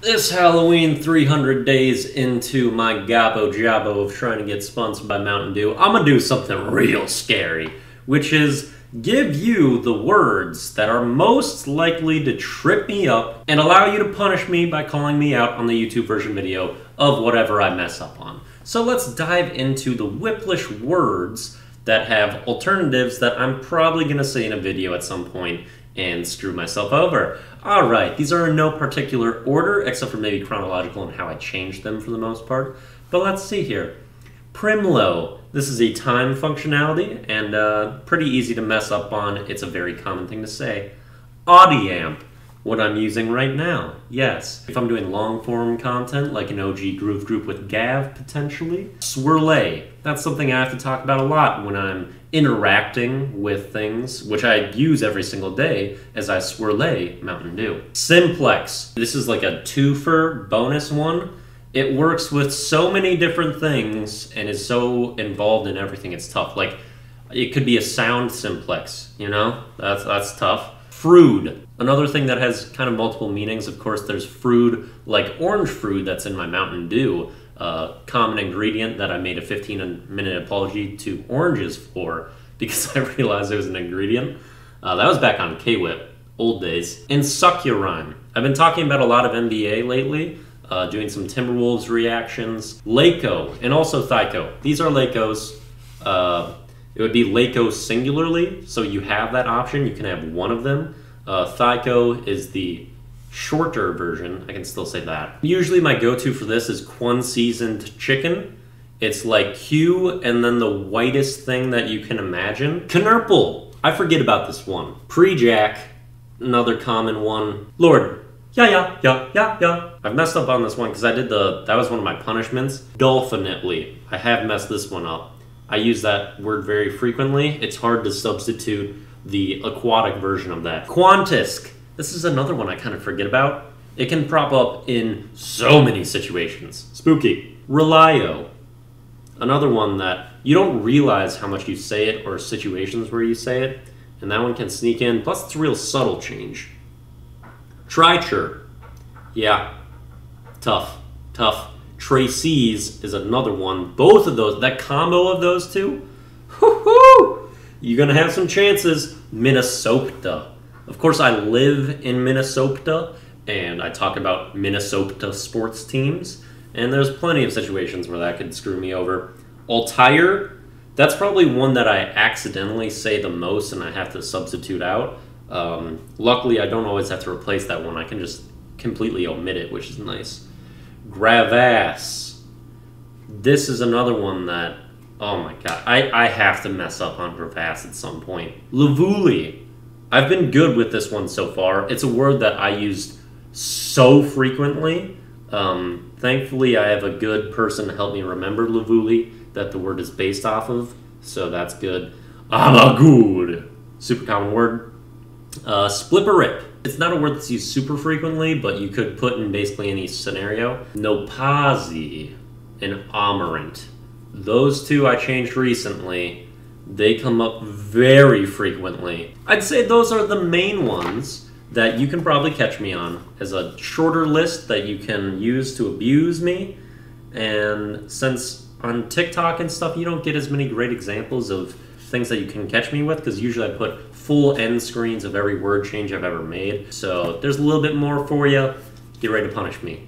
This Halloween, 300 days into my gobbo jabbo of trying to get sponsored by Mountain Dew, I'm gonna do something real scary, which is give you the words that are most likely to trip me up and allow you to punish me by calling me out on the YouTube version video of whatever I mess up on. So let's dive into the whiplish words that have alternatives that I'm probably gonna say in a video at some point and screw myself over. Alright, these are in no particular order, except for maybe chronological and how I changed them for the most part. But let's see here. Primlo. This is a time functionality, and pretty easy to mess up on. It's a very common thing to say. Audiamp. What I'm using right now. Yes. If I'm doing long-form content, like an OG Groove Group with Gav, potentially. Swirlay. That's something I have to talk about a lot when I'm interacting with things, which I use every single day as I swirlay Mountain Dew. Simplex. This is like a twofer bonus one. It works with so many different things and is so involved in everything, it's tough. Like, it could be a sound simplex, you know? That's tough. Frood. Another thing that has kind of multiple meanings, of course, there's frood, like orange frood that's in my Mountain Dew. Common ingredient that I made a 15-minute apology to oranges for because I realized it was an ingredient. That was back on K-Whip, old days. And Sucurime. I've been talking about a lot of NBA lately, doing some Timberwolves reactions. Laco, and also Thyco. These are Lacos. It would be Laco singularly, so you have that option. You can have one of them. Thyco is the shorter version. I can still say that. Usually my go-to for this is Quan seasoned chicken. It's like Q and then the whitest thing that you can imagine. Knurple. I forget about this one. Pre-Jack, another common one. Lord. Yeah. I've messed up on this one because that was one of my punishments. Dolphinitely. I have messed this one up. I use that word very frequently. It's hard to substitute the aquatic version of that. Quantisk. This is another one I kind of forget about. It can prop up in so many situations. Spooky. Relio. Another one that you don't realize how much you say it or situations where you say it, and that one can sneak in. Plus, it's a real subtle change. Tricher. Yeah. Tough. Tracy's is another one. Both of those, that combo of those two, whoo-hoo! You're gonna have some chances. Minnesota. Of course, I live in Minnesota, and I talk about Minnesota sports teams, and there's plenty of situations where that could screw me over. Altair, that's probably one that I accidentally say the most and I have to substitute out. Luckily, I don't always have to replace that one. I can just completely omit it, which is nice. Gravasse. This is another one that, oh my god, I have to mess up on Gravasse at some point. Lavuli. I've been good with this one so far. It's a word that I used so frequently. Thankfully, I have a good person to help me remember Lavuli that the word is based off of, so that's good. Good. Super common word. Splipperip. It's not a word that's used super frequently, but you could put in basically any scenario. Nopazi and Amarant. Those two I changed recently. They come up very frequently. I'd say those are the main ones that you can probably catch me on as a shorter list that you can use to abuse me. And since on TikTok and stuff, you don't get as many great examples of things that you can catch me with, because usually I put full end screens of every word change I've ever made. So there's a little bit more for you. Get ready to punish me.